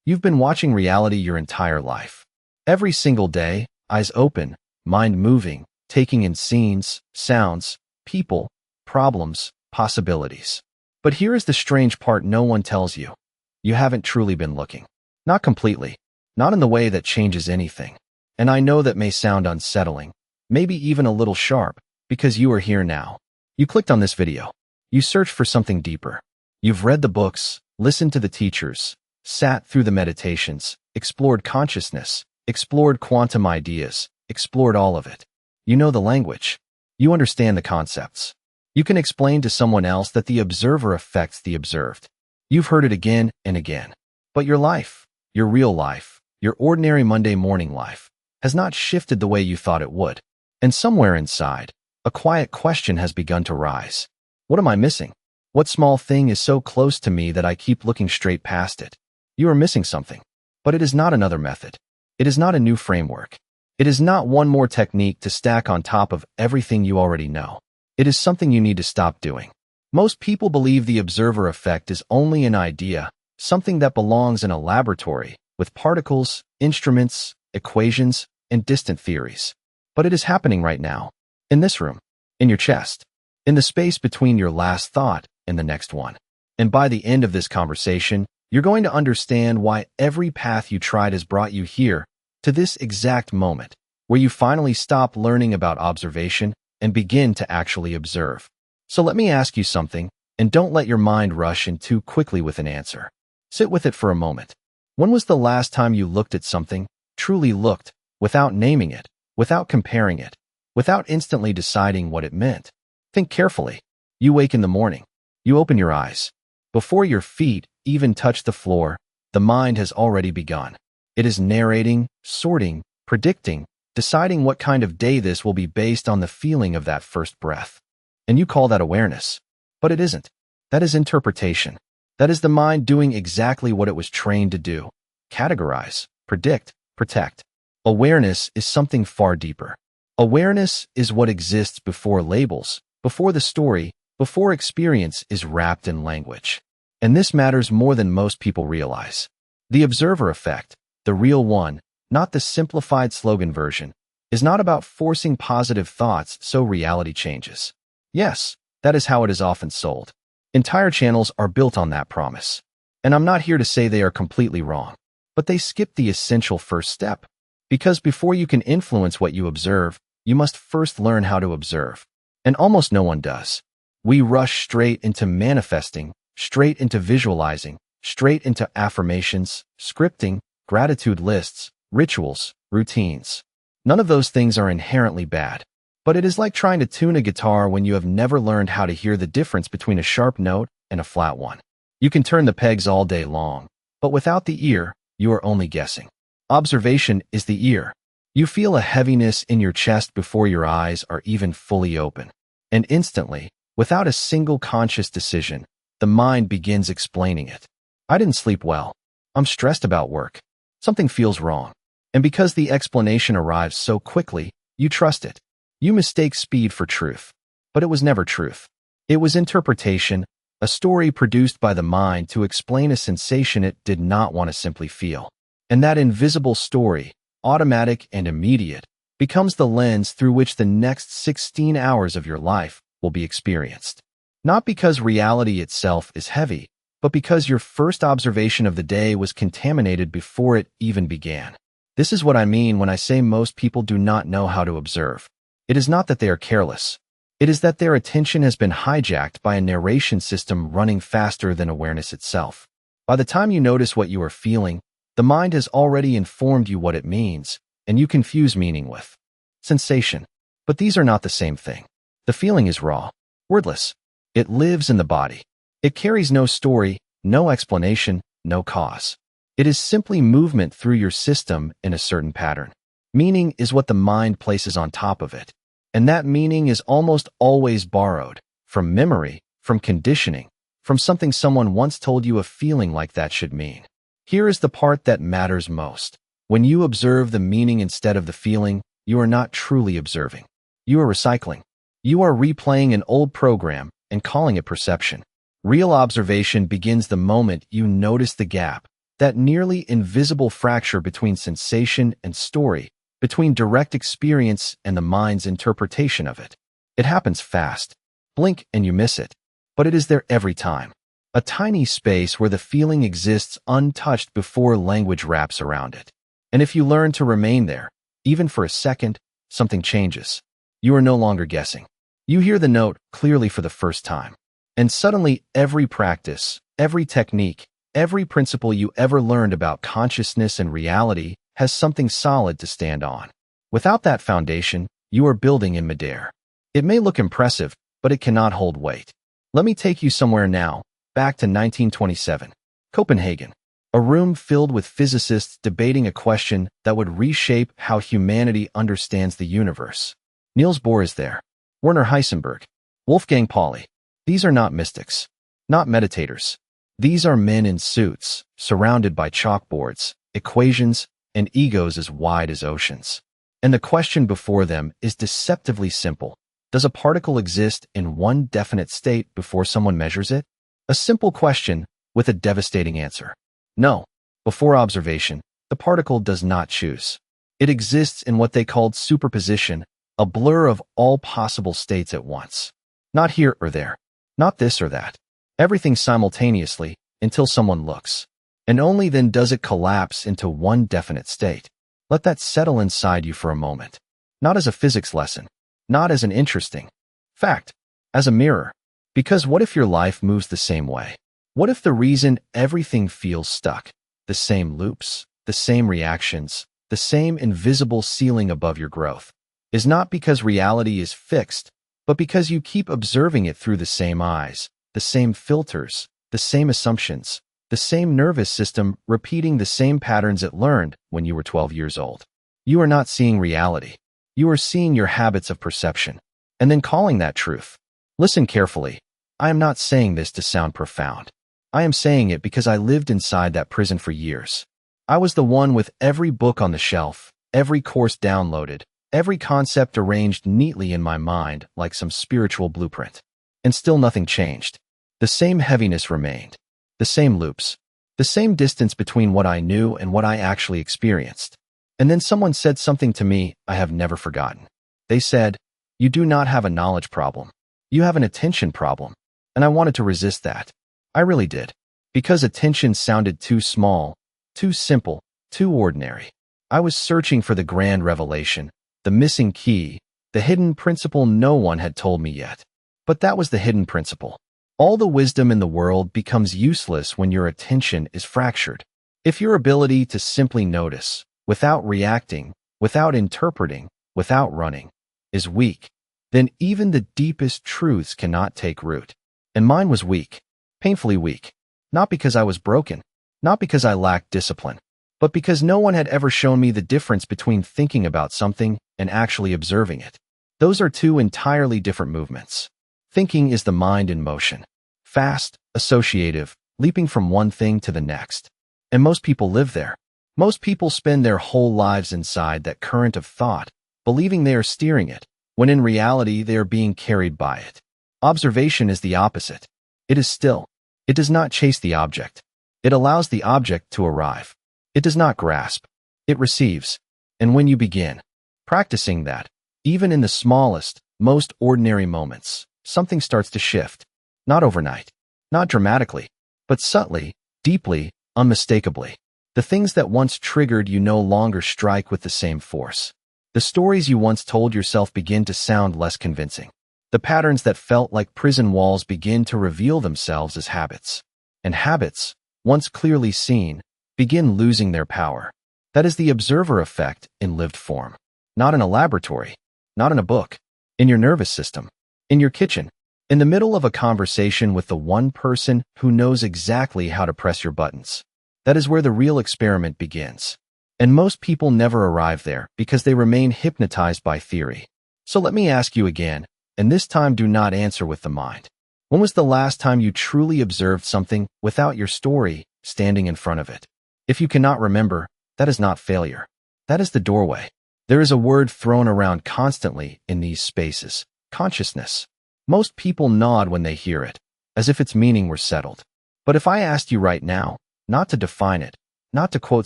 You've been watching reality your entire life. Every single day, eyes open, mind moving, taking in scenes, sounds, people, problems, possibilities. But here is the strange part no one tells you. You haven't truly been looking. Not completely. Not in the way that changes anything. And I know that may sound unsettling, maybe even a little sharp, because you are here now. You clicked on this video. You searched for something deeper. You've read the books, listened to the teachers, sat through the meditations, explored consciousness, explored quantum ideas, explored all of it. You know the language. You understand the concepts. You can explain to someone else that the observer affects the observed. You've heard it again and again. But your life, your real life, your ordinary Monday morning life, has not shifted the way you thought it would. And somewhere inside, a quiet question has begun to rise. What am I missing? What small thing is so close to me that I keep looking straight past it? You are missing something. But it is not another method. It is not a new framework. It is not one more technique to stack on top of everything you already know. It is something you need to stop doing. Most people believe the observer effect is only an idea, something that belongs in a laboratory, with particles, instruments, equations, and distant theories. But it is happening right now. In this room. In your chest. In the space between your last thought and the next one. And by the end of this conversation, you're going to understand why every path you tried has brought you here, to this exact moment, where you finally stop learning about observation and begin to actually observe. So let me ask you something, and don't let your mind rush in too quickly with an answer. Sit with it for a moment. When was the last time you looked at something, truly looked, without naming it, without comparing it, without instantly deciding what it meant? Think carefully. You wake in the morning. You open your eyes. Before your feet even touch the floor, the mind has already begun. It is narrating, sorting, predicting, deciding what kind of day this will be based on the feeling of that first breath. And you call that awareness. But it isn't. That is interpretation. That is the mind doing exactly what it was trained to do. Categorize, predict, protect. Awareness is something far deeper. Awareness is what exists before labels, before the story, before experience is wrapped in language. And this matters more than most people realize. The observer effect, the real one, not the simplified slogan version, is not about forcing positive thoughts so reality changes. Yes, that is how it is often sold. Entire channels are built on that promise. And I'm not here to say they are completely wrong, but they skip the essential first step. Because before you can influence what you observe, you must first learn how to observe. And almost no one does. We rush straight into manifesting, straight into visualizing, straight into affirmations, scripting, gratitude lists, rituals, routines. None of those things are inherently bad. But it is like trying to tune a guitar when you have never learned how to hear the difference between a sharp note and a flat one. You can turn the pegs all day long, but without the ear, you are only guessing. Observation is the ear. You feel a heaviness in your chest before your eyes are even fully open. And instantly, without a single conscious decision, the mind begins explaining it. I didn't sleep well. I'm stressed about work. Something feels wrong. And because the explanation arrives so quickly, you trust it. You mistake speed for truth. But it was never truth. It was interpretation, a story produced by the mind to explain a sensation it did not want to simply feel. And that invisible story, automatic and immediate, becomes the lens through which the next 16 hours of your life will be experienced. Not because reality itself is heavy, but because your first observation of the day was contaminated before it even began. This is what I mean when I say most people do not know how to observe. It is not that they are careless. It is that their attention has been hijacked by a narration system running faster than awareness itself. By the time you notice what you are feeling, the mind has already informed you what it means, and you confuse meaning with sensation. But these are not the same thing. The feeling is raw, wordless. It lives in the body. It carries no story, no explanation, no cause. It is simply movement through your system in a certain pattern. Meaning is what the mind places on top of it. And that meaning is almost always borrowed from memory, from conditioning, from something someone once told you a feeling like that should mean. Here is the part that matters most. When you observe the meaning instead of the feeling, you are not truly observing. You are recycling. You are replaying an old program and calling it perception. Real observation begins the moment you notice the gap, that nearly invisible fracture between sensation and story, between direct experience and the mind's interpretation of it. It happens fast. Blink and you miss it. But it is there every time. A tiny space where the feeling exists untouched before language wraps around it. And if you learn to remain there, even for a second, something changes. You are no longer guessing. You hear the note clearly for the first time. And suddenly every practice, every technique, every principle you ever learned about consciousness and reality has something solid to stand on. Without that foundation, you are building in midair. It may look impressive, but it cannot hold weight. Let me take you somewhere now, back to 1927. Copenhagen. A room filled with physicists debating a question that would reshape how humanity understands the universe. Niels Bohr is there. Werner Heisenberg. Wolfgang Pauli. These are not mystics. Not meditators. These are men in suits, surrounded by chalkboards, equations, and egos as wide as oceans. And the question before them is deceptively simple. Does a particle exist in one definite state before someone measures it? A simple question with a devastating answer. No. Before observation, the particle does not choose. It exists in what they called superposition, a blur of all possible states at once. Not here or there. Not this or that. Everything simultaneously until someone looks. And only then does it collapse into one definite state. Let that settle inside you for a moment. Not as a physics lesson. Not as an interesting fact. As a mirror. Because what if your life moves the same way? What if the reason everything feels stuck, the same loops, the same reactions, the same invisible ceiling above your growth, is not because reality is fixed, but because you keep observing it through the same eyes, the same filters, the same assumptions, the same nervous system repeating the same patterns it learned when you were 12 years old. You are not seeing reality. You are seeing your habits of perception, and then calling that truth. Listen carefully. I am not saying this to sound profound. I am saying it because I lived inside that prison for years. I was the one with every book on the shelf, every course downloaded, every concept arranged neatly in my mind like some spiritual blueprint. And still nothing changed. The same heaviness remained. The same loops. The same distance between what I knew and what I actually experienced. And then someone said something to me I have never forgotten. They said, "You do not have a knowledge problem. You have an attention problem." And I wanted to resist that. I really did. Because attention sounded too small, too simple, too ordinary. I was searching for the grand revelation, the missing key, the hidden principle no one had told me yet. But that was the hidden principle. All the wisdom in the world becomes useless when your attention is fractured. If your ability to simply notice, without reacting, without interpreting, without running, is weak, then even the deepest truths cannot take root. And mine was weak, painfully weak, not because I was broken, not because I lacked discipline, but because no one had ever shown me the difference between thinking about something and actually observing it. Those are two entirely different movements. Thinking is the mind in motion, fast, associative, leaping from one thing to the next. And most people live there. Most people spend their whole lives inside that current of thought, believing they are steering it, when in reality they are being carried by it. Observation is the opposite. It is still. It does not chase the object. It allows the object to arrive. It does not grasp. It receives. And when you begin practicing that, even in the smallest, most ordinary moments, something starts to shift. Not overnight, not dramatically, but subtly, deeply, unmistakably. The things that once triggered you no longer strike with the same force. The stories you once told yourself begin to sound less convincing. The patterns that felt like prison walls begin to reveal themselves as habits. And habits, once clearly seen, begin losing their power. That is the observer effect in lived form. Not in a laboratory, not in a book, in your nervous system, in your kitchen, in the middle of a conversation with the one person who knows exactly how to press your buttons. That is where the real experiment begins. And most people never arrive there because they remain hypnotized by theory. So let me ask you again, and this time do not answer with the mind. When was the last time you truly observed something without your story standing in front of it? If you cannot remember, that is not failure. That is the doorway. There is a word thrown around constantly in these spaces: consciousness. Most people nod when they hear it, as if its meaning were settled. But if I asked you right now, not to define it, not to quote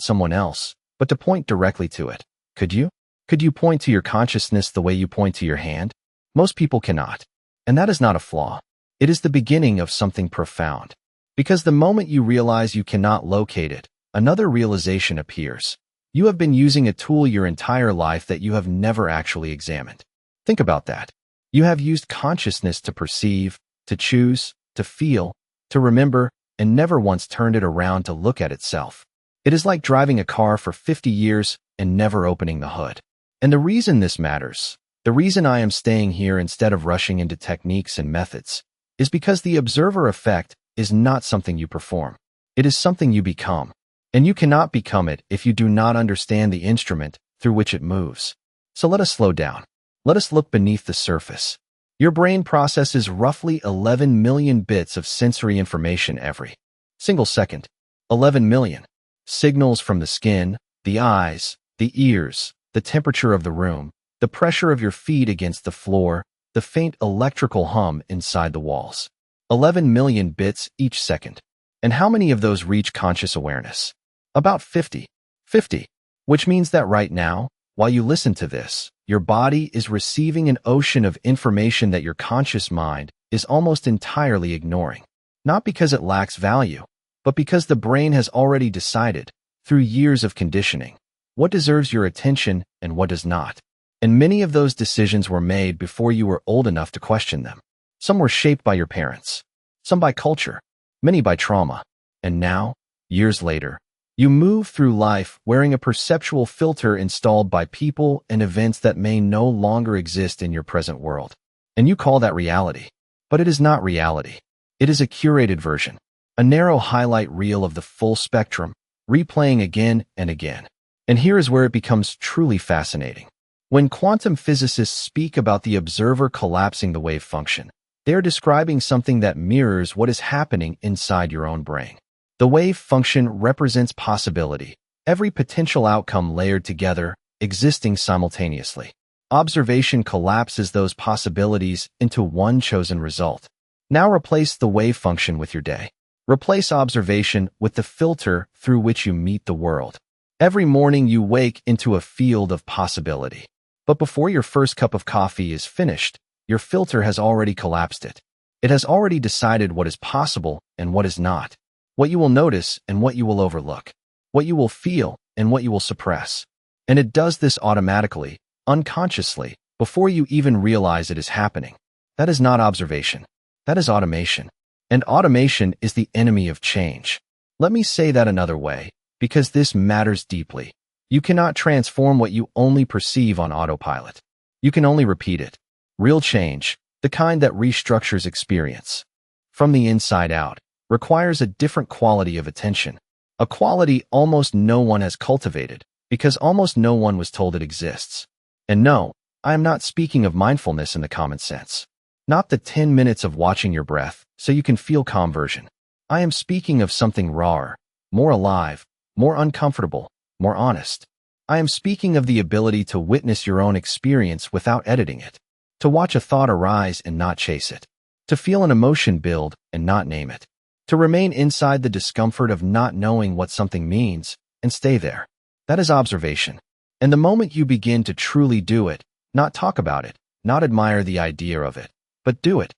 someone else, but to point directly to it. Could you? Could you point to your consciousness the way you point to your hand? Most people cannot. And that is not a flaw. It is the beginning of something profound. Because the moment you realize you cannot locate it, another realization appears. You have been using a tool your entire life that you have never actually examined. Think about that. You have used consciousness to perceive, to choose, to feel, to remember, and never once turned it around to look at itself. It is like driving a car for 50 years and never opening the hood. And the reason this matters, the reason I am staying here instead of rushing into techniques and methods, is because the observer effect is not something you perform. It is something you become. And you cannot become it if you do not understand the instrument through which it moves. So let us slow down. Let us look beneath the surface. Your brain processes roughly 11 million bits of sensory information every single second. 11 million. Signals from the skin, the eyes, the ears, the temperature of the room, the pressure of your feet against the floor, the faint electrical hum inside the walls. 11 million bits each second. And how many of those reach conscious awareness? About 50. 50. Which means that right now, while you listen to this, your body is receiving an ocean of information that your conscious mind is almost entirely ignoring. Not because it lacks value, but because the brain has already decided, through years of conditioning, what deserves your attention and what does not. And many of those decisions were made before you were old enough to question them. Some were shaped by your parents, some by culture, many by trauma. And now, years later, you move through life wearing a perceptual filter installed by people and events that may no longer exist in your present world. And you call that reality. But it is not reality. It is a curated version, a narrow highlight reel of the full spectrum, replaying again and again. And here is where it becomes truly fascinating. When quantum physicists speak about the observer collapsing the wave function, they are describing something that mirrors what is happening inside your own brain. The wave function represents possibility, every potential outcome layered together, existing simultaneously. Observation collapses those possibilities into one chosen result. Now replace the wave function with your day. Replace observation with the filter through which you meet the world. Every morning you wake into a field of possibility. But before your first cup of coffee is finished, your filter has already collapsed it. It has already decided what is possible and what is not. What you will notice and what you will overlook. What you will feel and what you will suppress. And it does this automatically, unconsciously, before you even realize it is happening. That is not observation. That is automation. And automation is the enemy of change. Let me say that another way, because this matters deeply. You cannot transform what you only perceive on autopilot. You can only repeat it. Real change, the kind that restructures experience from the inside out, requires a different quality of attention, a quality almost no one has cultivated, because almost no one was told it exists. And no, I am not speaking of mindfulness in the common sense. Not the 10 minutes of watching your breath so you can feel calm version. I am speaking of something rawer, more alive, more uncomfortable, more honest. I am speaking of the ability to witness your own experience without editing it, to watch a thought arise and not chase it, to feel an emotion build and not name it, to remain inside the discomfort of not knowing what something means and stay there. That is observation. And the moment you begin to truly do it, not talk about it, not admire the idea of it, but do it,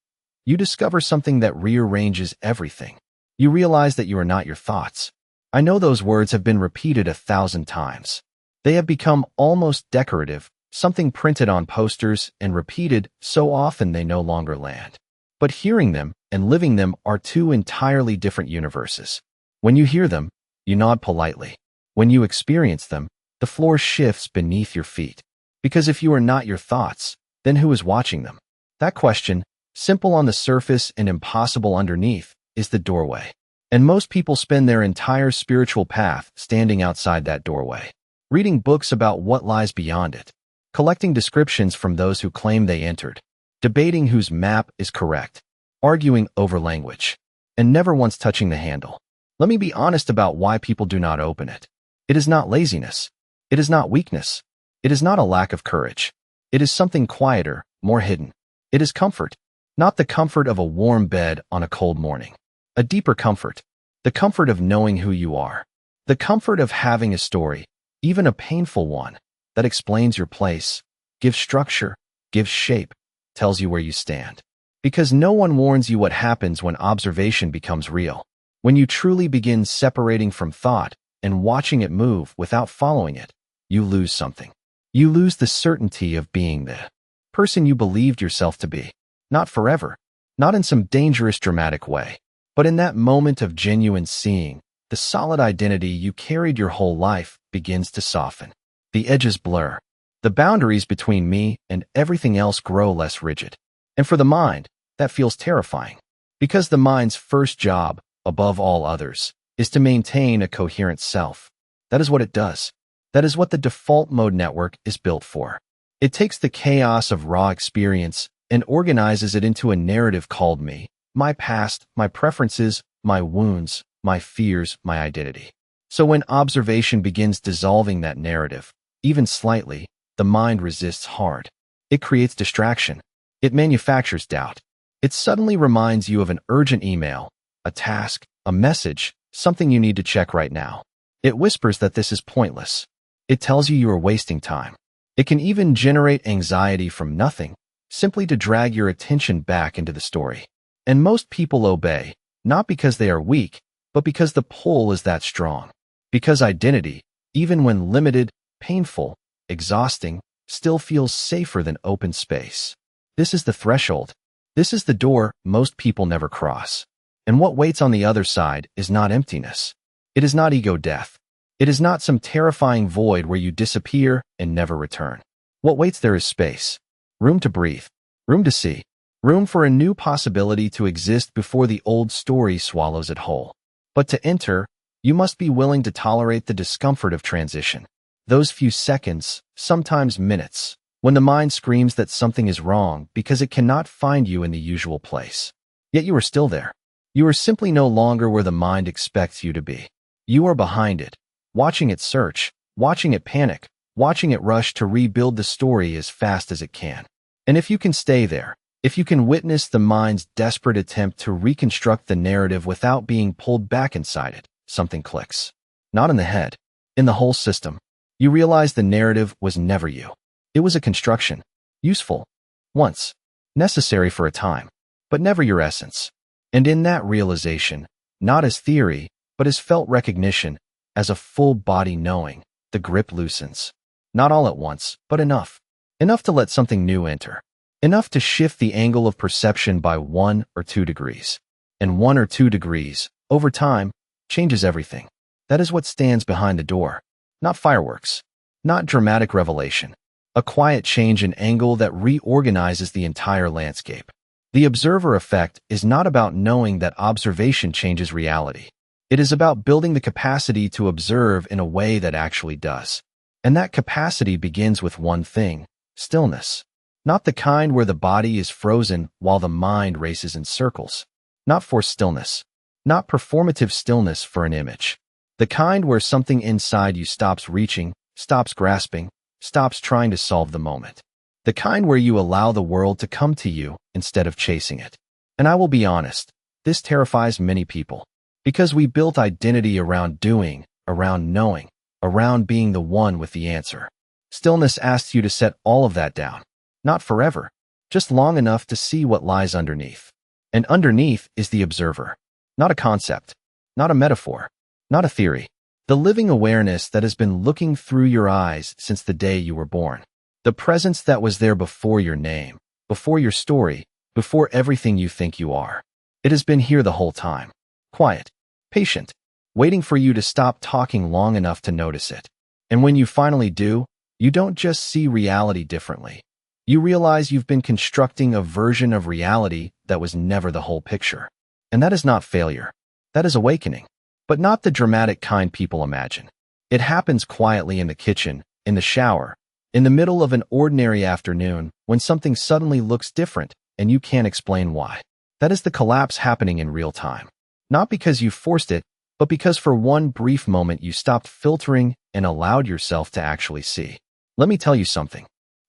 you discover something that rearranges everything. You realize that you are not your thoughts. I know those words have been repeated 1,000 times. They have become almost decorative, something printed on posters and repeated so often they no longer land. But hearing them and living them are two entirely different universes. When you hear them, you nod politely. When you experience them, the floor shifts beneath your feet. Because if you are not your thoughts, then who is watching them? That question, simple on the surface and impossible underneath, is the doorway. And most people spend their entire spiritual path standing outside that doorway, reading books about what lies beyond it, collecting descriptions from those who claim they entered, debating whose map is correct, arguing over language, and never once touching the handle. Let me be honest about why people do not open it. It is not laziness. It is not weakness. It is not a lack of courage. It is something quieter, more hidden. It is comfort, not the comfort of a warm bed on a cold morning. A deeper comfort, the comfort of knowing who you are, The comfort of having a story, even a painful one, that explains your place, gives structure, gives shape, tells you where you stand. Because no one warns you what happens when observation becomes real. When you truly begin separating from thought and watching it move without following it, you lose something. You lose the certainty of being the person you believed yourself to be. Not forever, not in some dangerous dramatic way, but in that moment of genuine seeing, the solid identity you carried your whole life begins to soften. The edges blur. The boundaries between me and everything else grow less rigid. And for the mind, that feels terrifying. Because the mind's first job, above all others, is to maintain a coherent self. That is what it does. That is what the default mode network is built for. It takes the chaos of raw experience and organizes it into a narrative called me, my past, my preferences, my wounds, my fears, my identity. So when observation begins dissolving that narrative, even slightly, the mind resists hard. It creates distraction. It manufactures doubt. It suddenly reminds you of an urgent email, a task, a message, something you need to check right now. It whispers that this is pointless. It tells you are wasting time. It can even generate anxiety from nothing, simply to drag your attention back into the story. And most people obey, not because they are weak, but because the pull is that strong. Because identity, even when limited, painful, exhausting, still feels safer than open space. This is the threshold. This is the door most people never cross. And what waits on the other side is not emptiness. It is not ego death. It is not some terrifying void where you disappear and never return. What waits there is space. Room to breathe. Room to see. Room for a new possibility to exist before the old story swallows it whole. But to enter, you must be willing to tolerate the discomfort of transition. Those few seconds, sometimes minutes, when the mind screams that something is wrong because it cannot find you in the usual place. Yet you are still there. You are simply no longer where the mind expects you to be. You are behind it, watching it search, watching it panic, watching it rush to rebuild the story as fast as it can. And if you can stay there, if you can witness the mind's desperate attempt to reconstruct the narrative without being pulled back inside it, something clicks. Not in the head, in the whole system. You realize the narrative was never you. It was a construction. Useful. Once. Necessary for a time. But never your essence. And in that realization, not as theory, but as felt recognition, as a full-body knowing, the grip loosens. Not all at once, but enough. Enough to let something new enter. Enough to shift the angle of perception by 1 or 2 degrees. And 1 or 2 degrees, over time, changes everything. That is what stands behind the door. Not fireworks. Not dramatic revelation. A quiet change in angle that reorganizes the entire landscape. The observer effect is not about knowing that observation changes reality. It is about building the capacity to observe in a way that actually does. And that capacity begins with one thing: stillness. Not the kind where the body is frozen while the mind races in circles. Not forced stillness. Not performative stillness for an image. The kind where something inside you stops reaching, stops grasping, stops trying to solve the moment. The kind where you allow the world to come to you instead of chasing it. And I will be honest, this terrifies many people. Because we built identity around doing, around knowing, around being the one with the answer. Stillness asks you to set all of that down. Not forever, just long enough to see what lies underneath. And underneath is the observer. Not a concept, not a metaphor, not a theory. The living awareness that has been looking through your eyes since the day you were born. The presence that was there before your name, before your story, before everything you think you are. It has been here the whole time. Quiet, patient, waiting for you to stop talking long enough to notice it. And when you finally do, you don't just see reality differently. You realize you've been constructing a version of reality that was never the whole picture. And that is not failure. That is awakening. But not the dramatic kind people imagine. It happens quietly in the kitchen, in the shower, in the middle of an ordinary afternoon, when something suddenly looks different and you can't explain why. That is the collapse happening in real time. Not because you forced it, but because for one brief moment you stopped filtering and allowed yourself to actually see. Let me tell you something.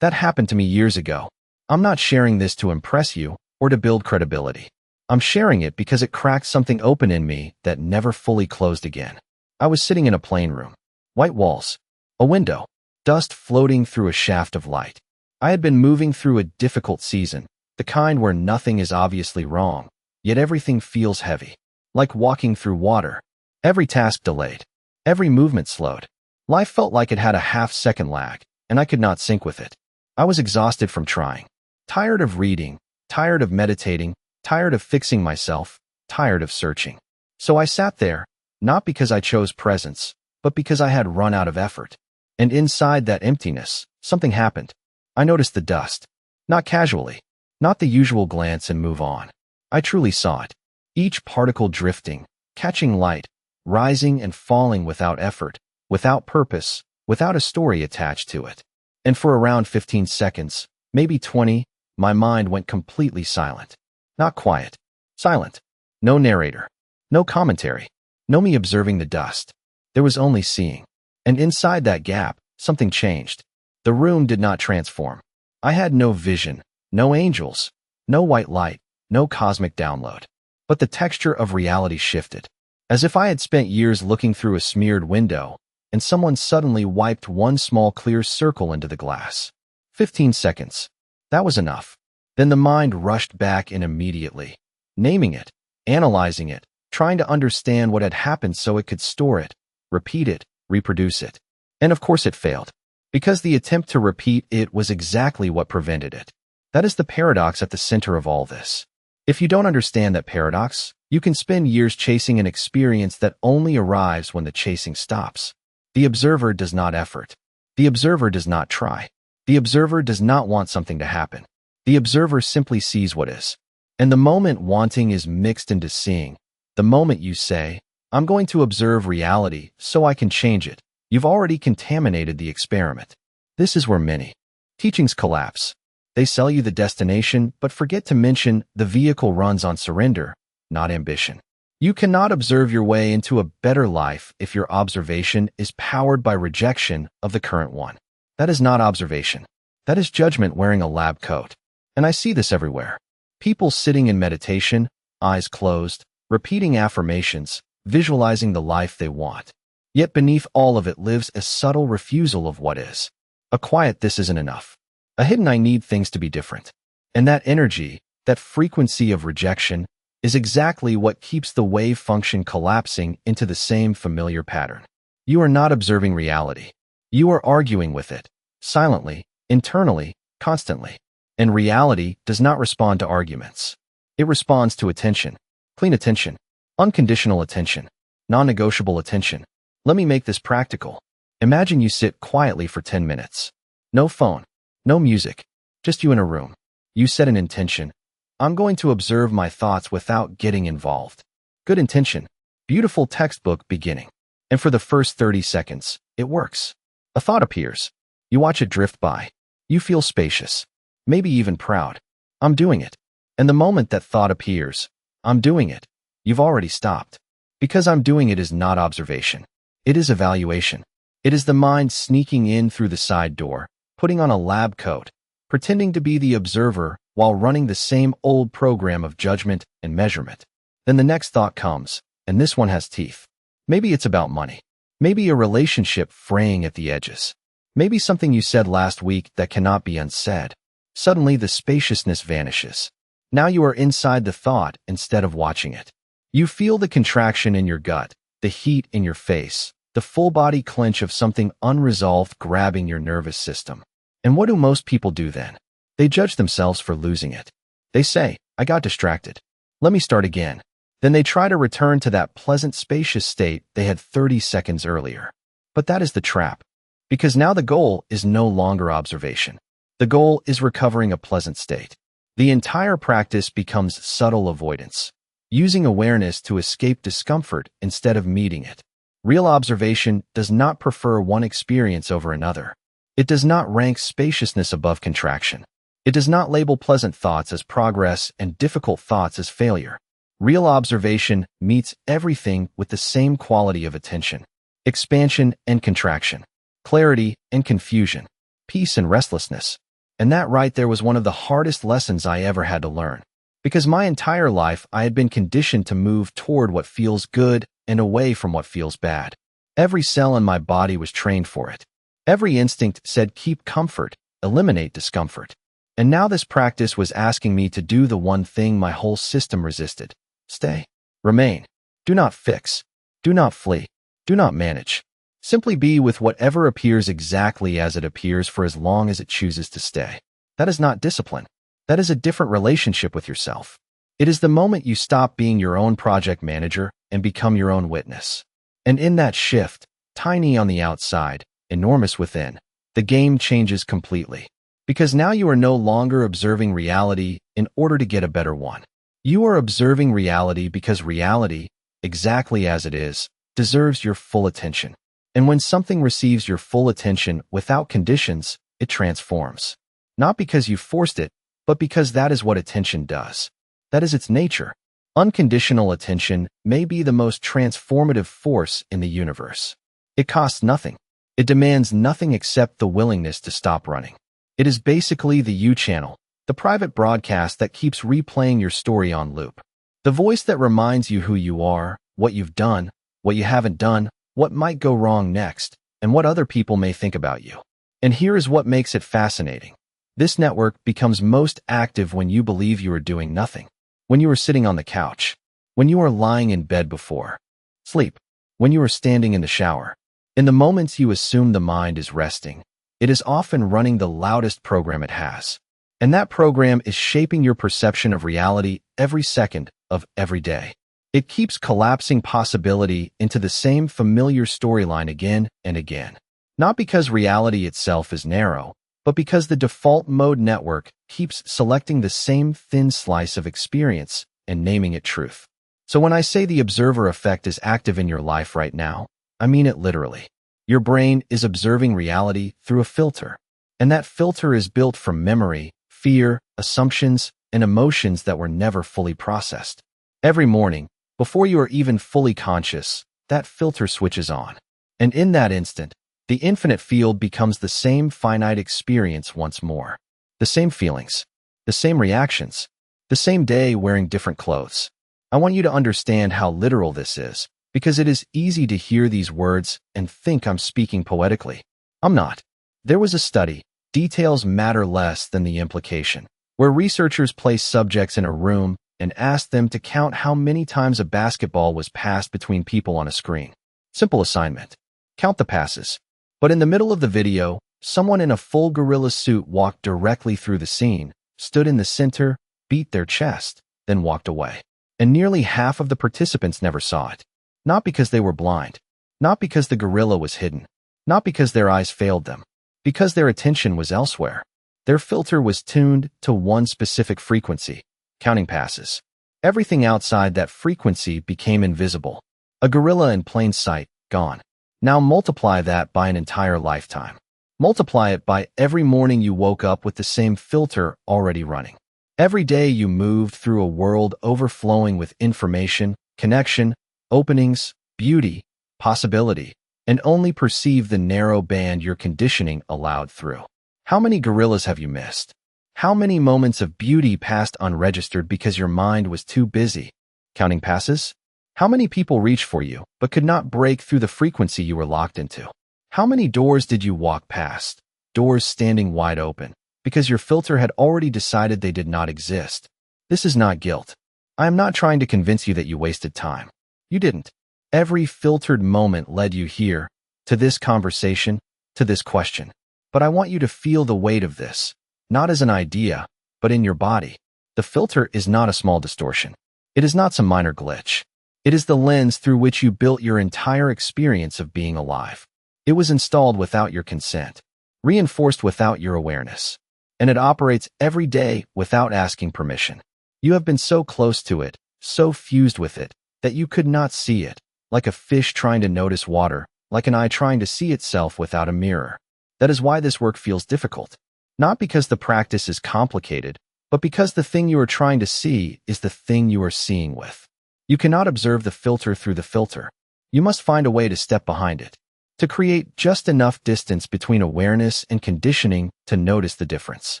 That happened to me years ago. I'm not sharing this to impress you or to build credibility. I'm sharing it because it cracked something open in me that never fully closed again. I was sitting in a plain room. White walls. A window. Dust floating through a shaft of light. I had been moving through a difficult season, the kind where nothing is obviously wrong, yet everything feels heavy. Like walking through water. Every task delayed. Every movement slowed. Life felt like it had a half-second lag, and I could not sync with it. I was exhausted from trying. Tired of reading, tired of meditating, tired of fixing myself, tired of searching. So I sat there, not because I chose presence, but because I had run out of effort. And inside that emptiness, something happened. I noticed the dust. Not casually. Not the usual glance and move on. I truly saw it. Each particle drifting, catching light, rising and falling without effort, without purpose, without a story attached to it. And for around 15 seconds, maybe 20, my mind went completely silent. Not quiet. Silent. No narrator. No commentary. No me observing the dust. There was only seeing. And inside that gap, something changed. The room did not transform. I had no vision, no angels, no white light, no cosmic download. But the texture of reality shifted. As if I had spent years looking through a smeared window, and someone suddenly wiped one small clear circle into the glass. 15 seconds. That was enough. Then the mind rushed back in immediately, naming it, analyzing it, trying to understand what had happened so it could store it, repeat it, reproduce it. And of course it failed. Because the attempt to repeat it was exactly what prevented it. That is the paradox at the center of all this. If you don't understand that paradox, you can spend years chasing an experience that only arrives when the chasing stops. The observer does not effort. The observer does not try. The observer does not want something to happen. The observer simply sees what is. And the moment wanting is mixed into seeing, the moment you say, I'm going to observe reality so I can change it, you've already contaminated the experiment. This is where many teachings collapse. They sell you the destination, but forget to mention the vehicle runs on surrender, not ambition. You cannot observe your way into a better life if your observation is powered by rejection of the current one. That is not observation. That is judgment wearing a lab coat. And I see this everywhere. People sitting in meditation, eyes closed, repeating affirmations, visualizing the life they want. Yet beneath all of it lives a subtle refusal of what is. A quiet this isn't enough. A hidden I need things to be different. And that energy, that frequency of rejection, is exactly what keeps the wave function collapsing into the same familiar pattern. You are not observing reality. You are arguing with it, silently, internally, constantly. And reality does not respond to arguments. It responds to attention, clean attention, unconditional attention, non-negotiable attention. Let me make this practical. Imagine you sit quietly for 10 minutes. No phone, no music, just you in a room. You set an intention. I'm going to observe my thoughts without getting involved. Good intention. Beautiful textbook beginning. And for the first 30 seconds, it works. A thought appears. You watch it drift by. You feel spacious. Maybe even proud. I'm doing it. And the moment that thought appears, I'm doing it, you've already stopped. Because I'm doing it is not observation. It is evaluation. It is the mind sneaking in through the side door, putting on a lab coat, pretending to be the observer while running the same old program of judgment and measurement. Then the next thought comes, and this one has teeth. Maybe it's about money. Maybe a relationship fraying at the edges. Maybe something you said last week that cannot be unsaid. Suddenly the spaciousness vanishes. Now you are inside the thought instead of watching it. You feel the contraction in your gut, the heat in your face, the full body clench of something unresolved grabbing your nervous system. And what do most people do then? They judge themselves for losing it. They say, I got distracted. Let me start again. Then they try to return to that pleasant, spacious state they had 30 seconds earlier. But that is the trap. Because now the goal is no longer observation. The goal is recovering a pleasant state. The entire practice becomes subtle avoidance, using awareness to escape discomfort instead of meeting it. Real observation does not prefer one experience over another. It does not rank spaciousness above contraction. It does not label pleasant thoughts as progress and difficult thoughts as failure. Real observation meets everything with the same quality of attention, expansion and contraction, clarity and confusion, peace and restlessness. And that right there was one of the hardest lessons I ever had to learn. Because my entire life I had been conditioned to move toward what feels good and away from what feels bad. Every cell in my body was trained for it. Every instinct said keep comfort, eliminate discomfort. And now this practice was asking me to do the one thing my whole system resisted. Stay. Remain. Do not fix. Do not flee. Do not manage. Simply be with whatever appears exactly as it appears for as long as it chooses to stay. That is not discipline. That is a different relationship with yourself. It is the moment you stop being your own project manager and become your own witness. And in that shift, tiny on the outside, enormous within, the game changes completely. Because now you are no longer observing reality in order to get a better one. You are observing reality because reality, exactly as it is, deserves your full attention. And when something receives your full attention without conditions, it transforms. Not because you forced it, but because that is what attention does. That is its nature. Unconditional attention may be the most transformative force in the universe. It costs nothing. It demands nothing except the willingness to stop running. It is basically the you channel, the private broadcast that keeps replaying your story on loop. The voice that reminds you who you are, what you've done, what you haven't done, what might go wrong next, and what other people may think about you. And here is what makes it fascinating. This network becomes most active when you believe you are doing nothing. When you are sitting on the couch. When you are lying in bed before sleep. When you are standing in the shower. In the moments you assume the mind is resting, it is often running the loudest program it has. And that program is shaping your perception of reality every second of every day. It keeps collapsing possibility into the same familiar storyline again and again. Not because reality itself is narrow, but because the default mode network keeps selecting the same thin slice of experience and naming it truth. So when I say the observer effect is active in your life right now, I mean it literally. Your brain is observing reality through a filter. And that filter is built from memory, fear, assumptions, and emotions that were never fully processed. Every morning, before you are even fully conscious, that filter switches on. And in that instant, the infinite field becomes the same finite experience once more. The same feelings, the same reactions, the same day wearing different clothes. I want you to understand how literal this is, because it is easy to hear these words and think I'm speaking poetically. I'm not. There was a study, details matter less than the implication, where researchers placed subjects in a room and asked them to count how many times a basketball was passed between people on a screen. Simple assignment. Count the passes. But in the middle of the video, someone in a full gorilla suit walked directly through the scene, stood in the center, beat their chest, then walked away. And nearly half of the participants never saw it. Not because they were blind. Not because the gorilla was hidden. Not because their eyes failed them. Because their attention was elsewhere. Their filter was tuned to one specific frequency, counting passes. Everything outside that frequency became invisible. A gorilla in plain sight, gone. Now multiply that by an entire lifetime. Multiply it by every morning you woke up with the same filter already running. Every day you moved through a world overflowing with information, connection, openings, beauty, possibility, and only perceive the narrow band your conditioning allowed through. How many gorillas have you missed? How many moments of beauty passed unregistered because your mind was too busy? Counting passes? How many people reached for you, but could not break through the frequency you were locked into? How many doors did you walk past? Doors standing wide open, because your filter had already decided they did not exist. This is not guilt. I am not trying to convince you that you wasted time. You didn't. Every filtered moment led you here, to this conversation, to this question. But I want you to feel the weight of this, not as an idea, but in your body. The filter is not a small distortion. It is not some minor glitch. It is the lens through which you built your entire experience of being alive. It was installed without your consent, reinforced without your awareness, and it operates every day without asking permission. You have been so close to it, so fused with it, that you could not see it, like a fish trying to notice water, like an eye trying to see itself without a mirror. That is why this work feels difficult. Not because the practice is complicated, but because the thing you are trying to see is the thing you are seeing with. You cannot observe the filter through the filter. You must find a way to step behind it, to create just enough distance between awareness and conditioning to notice the difference.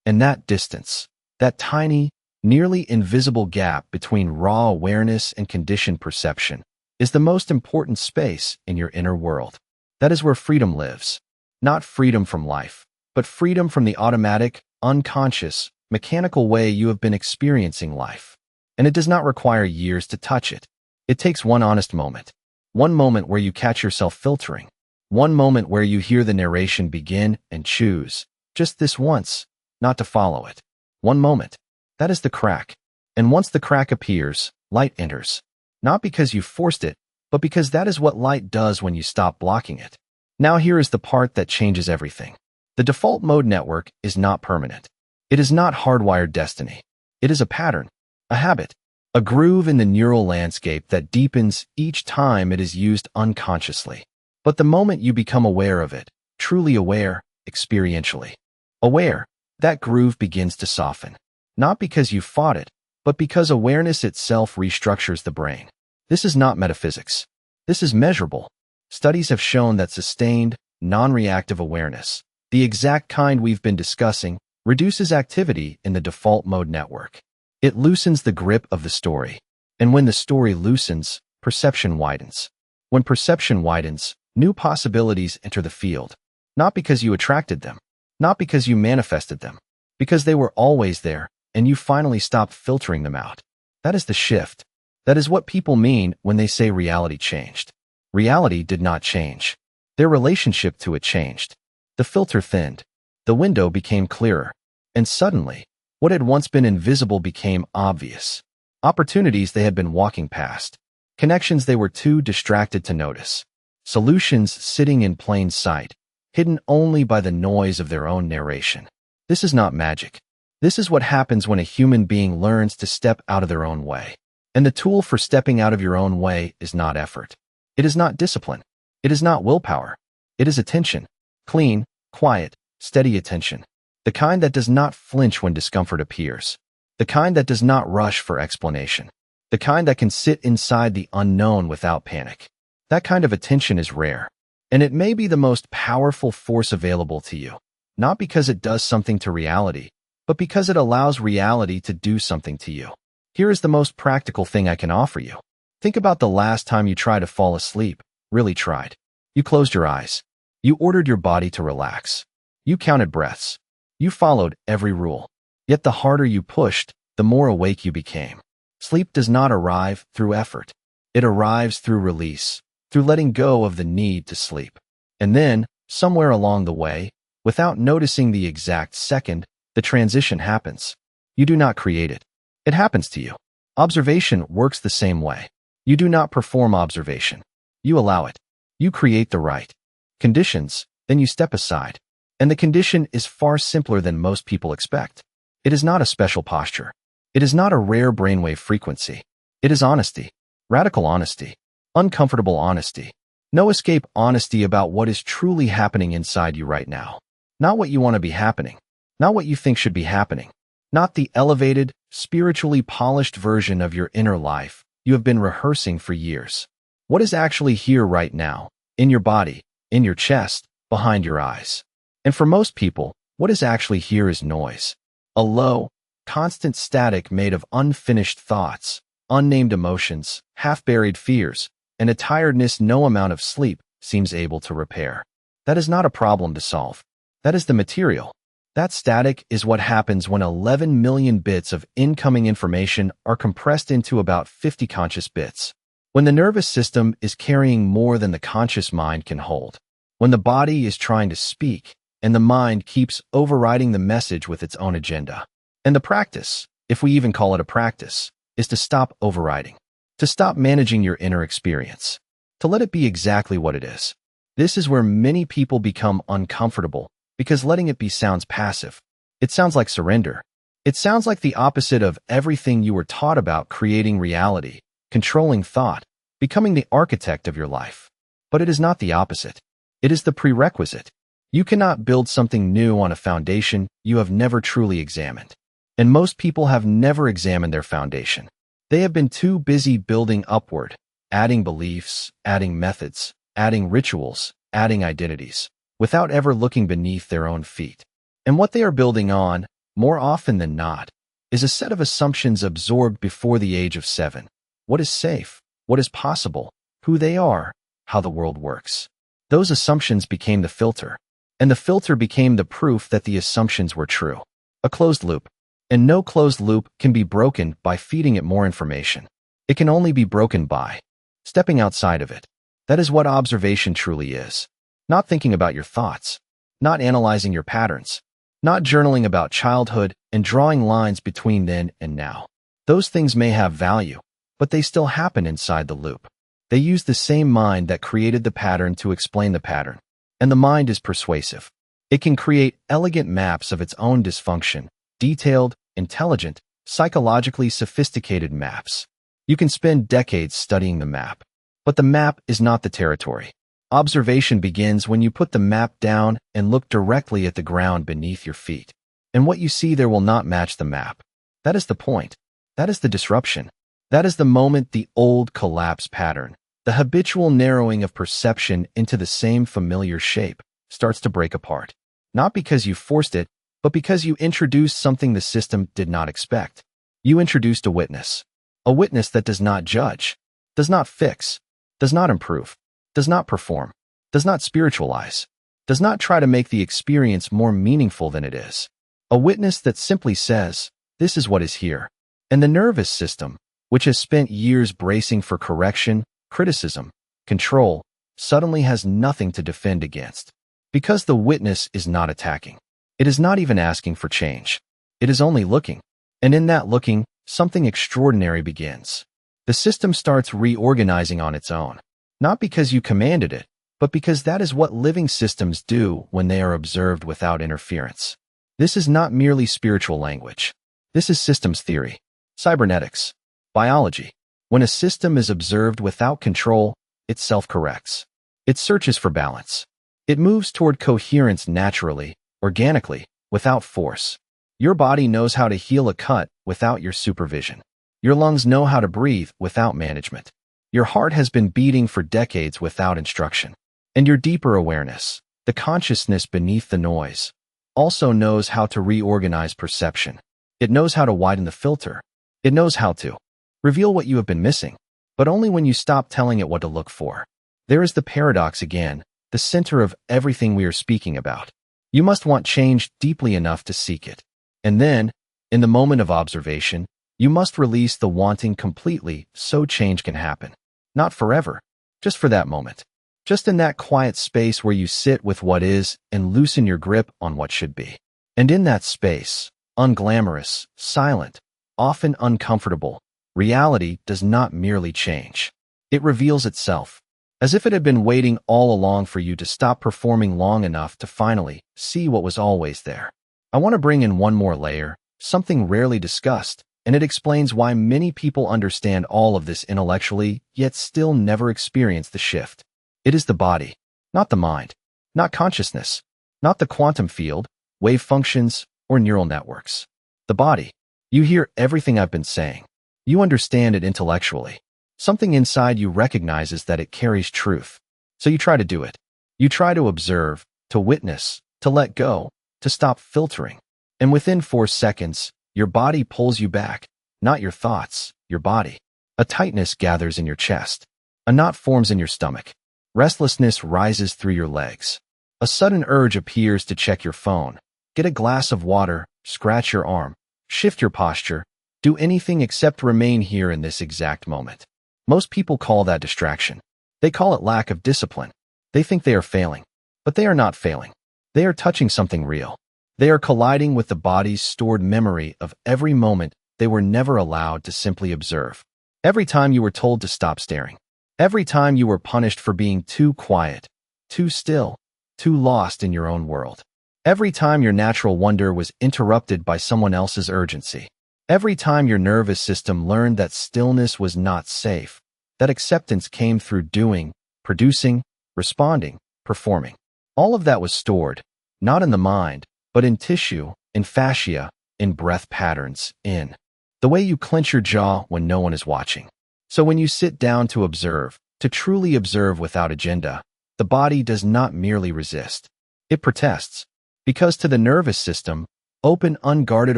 And that distance, that tiny, nearly invisible gap between raw awareness and conditioned perception, is the most important space in your inner world. That is where freedom lives. Not freedom from life, but freedom from the automatic, unconscious, mechanical way you have been experiencing life. And it does not require years to touch it. It takes one honest moment. One moment where you catch yourself filtering. One moment where you hear the narration begin and choose, just this once, not to follow it. One moment. That is the crack. And once the crack appears, light enters. Not because you forced it, but because that is what light does when you stop blocking it. Now here is the part that changes everything. The default mode network is not permanent. It is not hardwired destiny. It is a pattern, a habit, a groove in the neural landscape that deepens each time it is used unconsciously. But the moment you become aware of it, truly aware, experientially aware, that groove begins to soften. Not because you fought it, but because awareness itself restructures the brain. This is not metaphysics. This is measurable. Studies have shown that sustained, non-reactive awareness, the exact kind we've been discussing, reduces activity in the default mode network. It loosens the grip of the story. And when the story loosens, perception widens. When perception widens, new possibilities enter the field. Not because you attracted them. Not because you manifested them. Because they were always there, and you finally stopped filtering them out. That is the shift. That is what people mean when they say reality changed. Reality did not change. Their relationship to it changed. The filter thinned. The window became clearer. And suddenly, what had once been invisible became obvious. Opportunities they had been walking past. Connections they were too distracted to notice. Solutions sitting in plain sight, hidden only by the noise of their own narration. This is not magic. This is what happens when a human being learns to step out of their own way. And the tool for stepping out of your own way is not effort. It is not discipline. It is not willpower. It is attention. Clean, quiet, steady attention. The kind that does not flinch when discomfort appears. The kind that does not rush for explanation. The kind that can sit inside the unknown without panic. That kind of attention is rare. And it may be the most powerful force available to you. Not because it does something to reality, but because it allows reality to do something to you. Here is the most practical thing I can offer you. Think about the last time you tried to fall asleep, really tried. You closed your eyes. You ordered your body to relax. You counted breaths. You followed every rule. Yet the harder you pushed, the more awake you became. Sleep does not arrive through effort. It arrives through release, through letting go of the need to sleep. And then, somewhere along the way, without noticing the exact second, the transition happens. You do not create it. It happens to you. Observation works the same way. You do not perform observation. You allow it. You create the right conditions, then you step aside. And the condition is far simpler than most people expect. It is not a special posture. It is not a rare brainwave frequency. It is honesty. Radical honesty. Uncomfortable honesty. No escape honesty about what is truly happening inside you right now. Not what you want to be happening. Not what you think should be happening. Not the elevated, spiritually polished version of your inner life you have been rehearsing for years. What is actually here right now, in your body, in your chest, behind your eyes. And for most people, what is actually here is noise. A low, constant static made of unfinished thoughts, unnamed emotions, half-buried fears, and a tiredness no amount of sleep seems able to repair. That is not a problem to solve. That is the material. That static is what happens when 11 million bits of incoming information are compressed into about 50 conscious bits. When the nervous system is carrying more than the conscious mind can hold. When the body is trying to speak, and the mind keeps overriding the message with its own agenda. And the practice, if we even call it a practice, is to stop overriding. To stop managing your inner experience. To let it be exactly what it is. This is where many people become uncomfortable, because letting it be sounds passive. It sounds like surrender. It sounds like the opposite of everything you were taught about creating reality, controlling thought, becoming the architect of your life. But it is not the opposite. It is the prerequisite. You cannot build something new on a foundation you have never truly examined. And most people have never examined their foundation. They have been too busy building upward, adding beliefs, adding methods, adding rituals, adding identities, without ever looking beneath their own feet. And what they are building on, more often than not, is a set of assumptions absorbed before the age of 7. What is safe? What is possible? who they are, how the world works. Those assumptions became the filter, and the filter became the proof that the assumptions were true. A closed loop. And no closed loop can be broken by feeding it more information. It can only be broken by stepping outside of it. That is what observation truly is. Not thinking about your thoughts, not analyzing your patterns, not journaling about childhood and drawing lines between then and now. Those things may have value, but they still happen inside the loop. They use the same mind that created the pattern to explain the pattern, and the mind is persuasive. It can create elegant maps of its own dysfunction, detailed, intelligent, psychologically sophisticated maps. You can spend decades studying the map, but the map is not the territory. Observation begins when you put the map down and look directly at the ground beneath your feet. And what you see there will not match the map. That is the point. That is the disruption. That is the moment the old collapse pattern, the habitual narrowing of perception into the same familiar shape, starts to break apart. Not because you forced it, but because you introduced something the system did not expect. You introduced a witness that does not judge, does not fix, does not improve, does not perform, does not spiritualize, does not try to make the experience more meaningful than it is. A witness that simply says, this is what is here. And the nervous system, which has spent years bracing for correction, criticism, control, suddenly has nothing to defend against. Because the witness is not attacking. It is not even asking for change. It is only looking. And in that looking, something extraordinary begins. The system starts reorganizing on its own. Not because you commanded it, but because that is what living systems do when they are observed without interference. This is not merely spiritual language. This is systems theory, cybernetics, biology. When a system is observed without control, it self-corrects. It searches for balance. It moves toward coherence naturally, organically, without force. Your body knows how to heal a cut without your supervision. Your lungs know how to breathe without management. Your heart has been beating for decades without instruction. And your deeper awareness, the consciousness beneath the noise, also knows how to reorganize perception. It knows how to widen the filter. It knows how to reveal what you have been missing, but only when you stop telling it what to look for. There is the paradox again, the center of everything we are speaking about. You must want change deeply enough to seek it. And then, in the moment of observation, you must release the wanting completely so change can happen. Not forever, just for that moment. Just in that quiet space where you sit with what is and loosen your grip on what should be. And in that space, unglamorous, silent, often uncomfortable, reality does not merely change. It reveals itself, as if it had been waiting all along for you to stop performing long enough to finally see what was always there. I want to bring in one more layer, something rarely discussed, and it explains why many people understand all of this intellectually, yet still never experience the shift. It is the body, not the mind, not consciousness, not the quantum field, wave functions, or neural networks. The body. You hear everything I've been saying. You understand it intellectually. Something inside you recognizes that it carries truth. So you try to do it. You try to observe, to witness, to let go, to stop filtering. And within 4 seconds, your body pulls you back, not your thoughts, your body. A tightness gathers in your chest. A knot forms in your stomach. Restlessness rises through your legs. A sudden urge appears to check your phone, get a glass of water, scratch your arm, shift your posture, do anything except remain here in this exact moment. Most people call that distraction. They call it lack of discipline. They think they are failing, but they are not failing. They are touching something real. They are colliding with the body's stored memory of every moment they were never allowed to simply observe. Every time you were told to stop staring. Every time you were punished for being too quiet, too still, too lost in your own world. Every time your natural wonder was interrupted by someone else's urgency. Every time your nervous system learned that stillness was not safe, that acceptance came through doing, producing, responding, performing. All of that was stored, not in the mind, but in tissue, in fascia, in breath patterns, in the way you clench your jaw when no one is watching. So when you sit down to observe, to truly observe without agenda, the body does not merely resist. It protests. Because to the nervous system, open, unguarded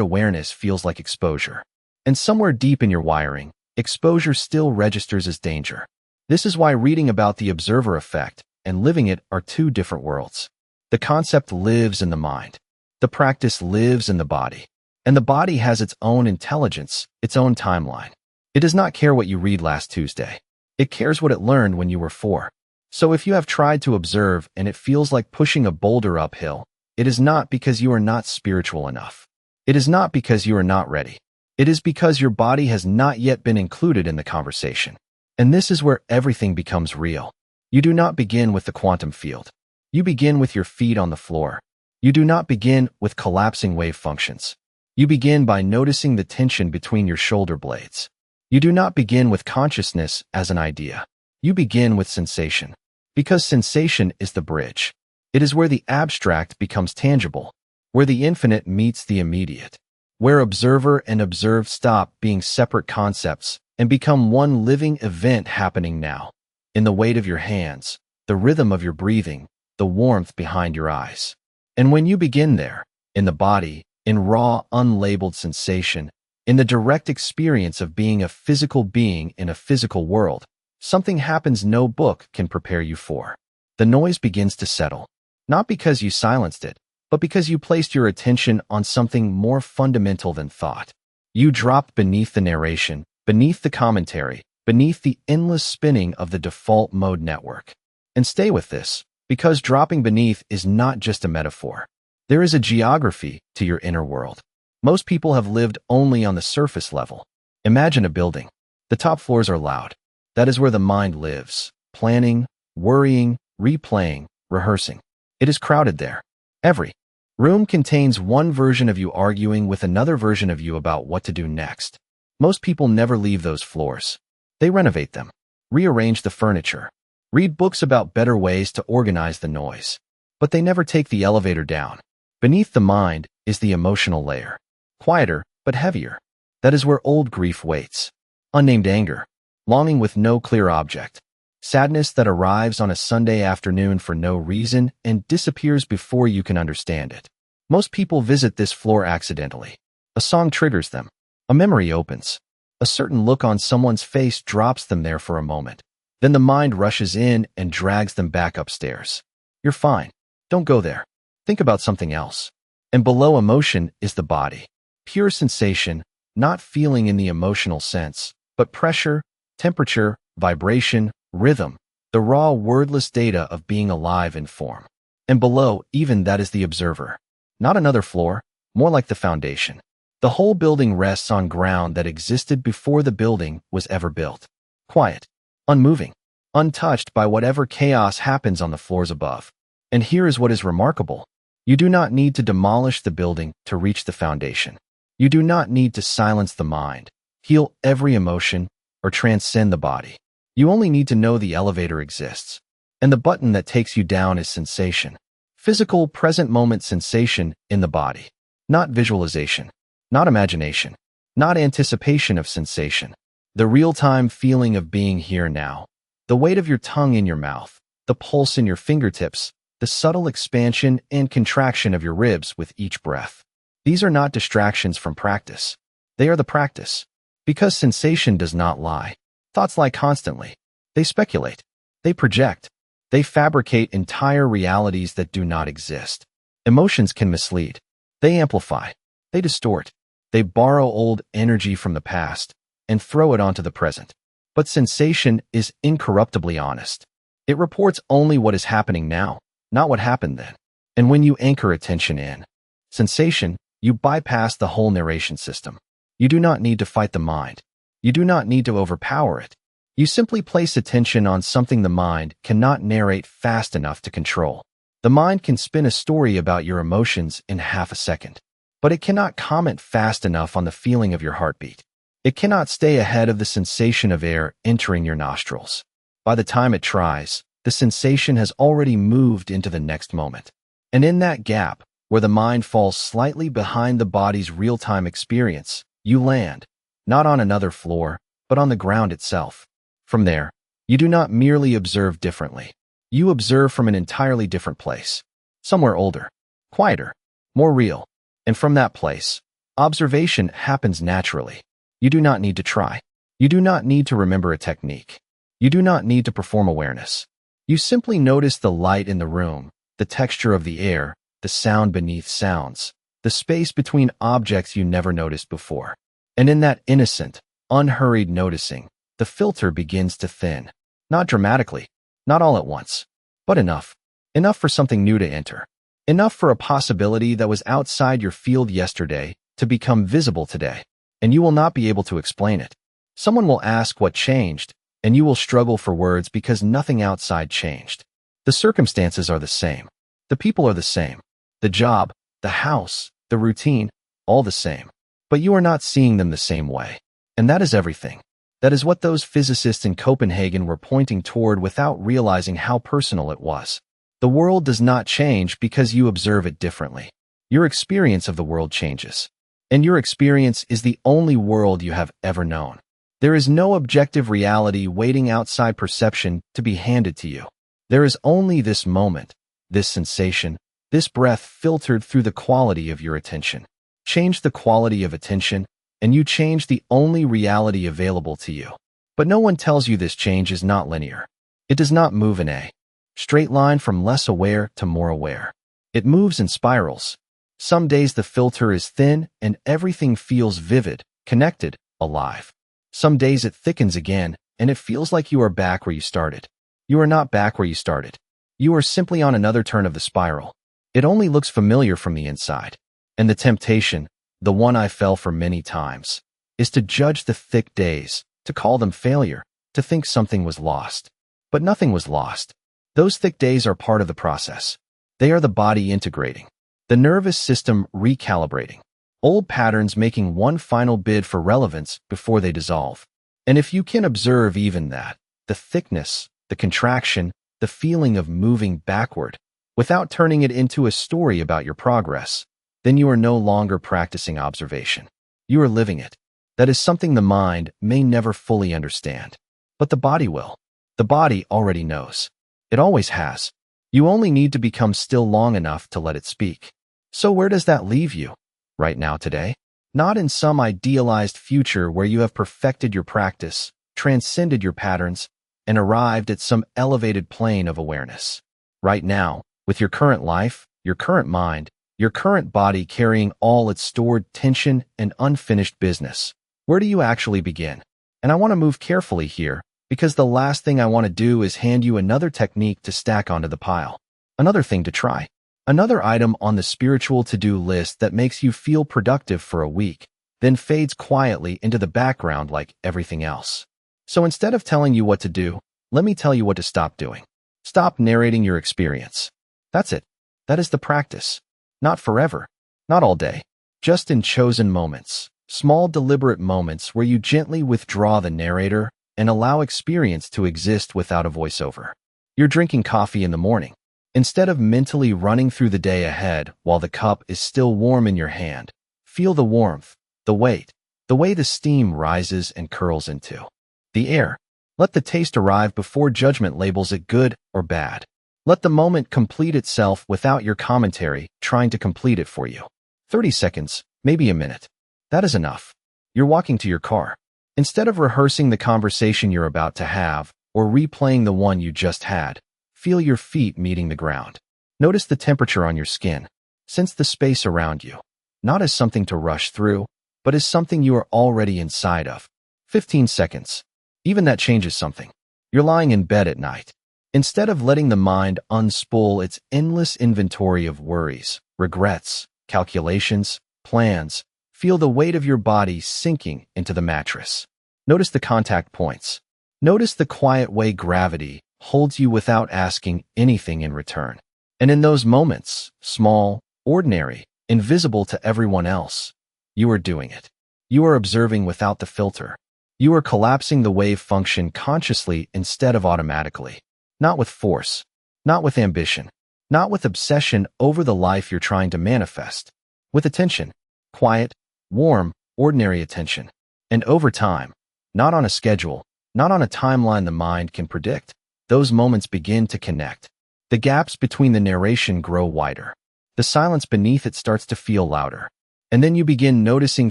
awareness feels like exposure. And somewhere deep in your wiring, exposure still registers as danger. This is why reading about the observer effect and living it are two different worlds. The concept lives in the mind. The practice lives in the body. And the body has its own intelligence, its own timeline. It does not care what you read last Tuesday. It cares what it learned when you were 4. So if you have tried to observe and it feels like pushing a boulder uphill, it is not because you are not spiritual enough. It is not because you are not ready. It is because your body has not yet been included in the conversation. And this is where everything becomes real. You do not begin with the quantum field. You begin with your feet on the floor. You do not begin with collapsing wave functions. You begin by noticing the tension between your shoulder blades. You do not begin with consciousness as an idea. You begin with sensation. Because sensation is the bridge. It is where the abstract becomes tangible, where the infinite meets the immediate, where observer and observed stop being separate concepts and become one living event happening now, in the weight of your hands, the rhythm of your breathing, the warmth behind your eyes. And when you begin there, in the body, in raw, unlabeled sensation, in the direct experience of being a physical being in a physical world, something happens no book can prepare you for. The noise begins to settle, not because you silenced it, but because you placed your attention on something more fundamental than thought. You dropped beneath the narration, beneath the commentary, beneath the endless spinning of the default mode network. And stay with this, because dropping beneath is not just a metaphor. There is a geography to your inner world. Most people have lived only on the surface level. Imagine a building. The top floors are loud. That is where the mind lives, planning, worrying, replaying, rehearsing. It is crowded there. Every room contains one version of you arguing with another version of you about what to do next. Most people never leave those floors. They renovate them, rearrange the furniture, read books about better ways to organize the noise. But they never take the elevator down. Beneath the mind is the emotional layer. Quieter, but heavier. That is where old grief waits. Unnamed anger. Longing with no clear object. Sadness that arrives on a Sunday afternoon for no reason and disappears before you can understand it. Most people visit this floor accidentally. A song triggers them. A memory opens. A certain look on someone's face drops them there for a moment. Then the mind rushes in and drags them back upstairs. You're fine. Don't go there. Think about something else. And below emotion is the body. Pure sensation, not feeling in the emotional sense, but pressure, temperature, vibration, rhythm, the raw wordless data of being alive in form. And below, even that is the observer. Not another floor, more like the foundation. The whole building rests on ground that existed before the building was ever built. Quiet, unmoving, untouched by whatever chaos happens on the floors above. And here is what is remarkable. You do not need to demolish the building to reach the foundation. You do not need to silence the mind, heal every emotion, or transcend the body. You only need to know the elevator exists. And the button that takes you down is sensation. Physical, present moment sensation in the body. Not visualization. Not imagination. Not anticipation of sensation. The real-time feeling of being here now. The weight of your tongue in your mouth. The pulse in your fingertips. The subtle expansion and contraction of your ribs with each breath. These are not distractions from practice. They are the practice. Because sensation does not lie. Thoughts lie constantly. They speculate. They project. They fabricate entire realities that do not exist. Emotions can mislead. They amplify. They distort. They borrow old energy from the past and throw it onto the present. But sensation is incorruptibly honest. It reports only what is happening now, not what happened then. And when you anchor attention in sensation, you bypass the whole narration system. You do not need to fight the mind. You do not need to overpower it. You simply place attention on something the mind cannot narrate fast enough to control. The mind can spin a story about your emotions in half a second, but it cannot comment fast enough on the feeling of your heartbeat. It cannot stay ahead of the sensation of air entering your nostrils. By the time it tries, the sensation has already moved into the next moment. And in that gap, where the mind falls slightly behind the body's real-time experience, you land, not on another floor, but on the ground itself. From there, you do not merely observe differently. You observe from an entirely different place. Somewhere older, quieter, more real. And from that place, observation happens naturally. You do not need to try. You do not need to remember a technique. You do not need to perform awareness. You simply notice the light in the room, the texture of the air, the sound beneath sounds, the space between objects you never noticed before. And in that innocent, unhurried noticing, the filter begins to thin. Not dramatically, not all at once, but enough. Enough for something new to enter. Enough for a possibility that was outside your field yesterday to become visible today. And you will not be able to explain it. Someone will ask what changed, and you will struggle for words because nothing outside changed. The circumstances are the same. The people are the same. The job, the house, the routine, all the same. But you are not seeing them the same way. And that is everything. That is what those physicists in Copenhagen were pointing toward without realizing how personal it was. The world does not change because you observe it differently. Your experience of the world changes. And your experience is the only world you have ever known. There is no objective reality waiting outside perception to be handed to you. There is only this moment, this sensation, this breath filtered through the quality of your attention. Change the quality of attention, and you change the only reality available to you. But no one tells you this change is not linear. It does not move in a straight line from less aware to more aware. It moves in spirals. Some days the filter is thin and everything feels vivid, connected, alive. Some days it thickens again and it feels like you are back where you started. You are not back where you started. You are simply on another turn of the spiral. It only looks familiar from the inside. And the temptation, the one I fell for many times, is to judge the thick days, to call them failure, to think something was lost. But nothing was lost. Those thick days are part of the process. They are the body integrating, the nervous system recalibrating, old patterns making one final bid for relevance before they dissolve. And if you can observe even that, the thickness, the contraction, the feeling of moving backward, without turning it into a story about your progress, then you are no longer practicing observation. You are living it. That is something the mind may never fully understand. But the body will. The body already knows. It always has. You only need to become still long enough to let it speak. So where does that leave you? Right now, today? Not in some idealized future where you have perfected your practice, transcended your patterns, and arrived at some elevated plane of awareness. Right now, with your current life, your current mind, your current body carrying all its stored tension and unfinished business. Where do you actually begin? And I want to move carefully here, because the last thing I want to do is hand you another technique to stack onto the pile. Another thing to try. Another item on the spiritual to-do list that makes you feel productive for a week, then fades quietly into the background like everything else. So instead of telling you what to do, let me tell you what to stop doing. Stop narrating your experience. That's it. That is the practice. Not forever. Not all day. Just in chosen moments. Small deliberate moments where you gently withdraw the narrator and allow experience to exist without a voiceover. You're drinking coffee in the morning. Instead of mentally running through the day ahead while the cup is still warm in your hand, feel the warmth, the weight, the way the steam rises and curls into the air. Let the taste arrive before judgment labels it good or bad. Let the moment complete itself without your commentary trying to complete it for you. 30 seconds, maybe a minute. That is enough. You're walking to your car. Instead of rehearsing the conversation you're about to have or replaying the one you just had, feel your feet meeting the ground. Notice the temperature on your skin. Sense the space around you, not as something to rush through, but as something you are already inside of. 15 seconds. Even that changes something. You're lying in bed at night. Instead of letting the mind unspool its endless inventory of worries, regrets, calculations, plans, feel the weight of your body sinking into the mattress. Notice the contact points. Notice the quiet way gravity holds you without asking anything in return. And in those moments, small, ordinary, invisible to everyone else, you are doing it. You are observing without the filter. You are collapsing the wave function consciously instead of automatically. Not with force, not with ambition, not with obsession over the life you're trying to manifest. With attention, quiet, warm, ordinary attention. And over time, not on a schedule, not on a timeline the mind can predict, those moments begin to connect. The gaps between the narration grow wider. The silence beneath it starts to feel louder. And then you begin noticing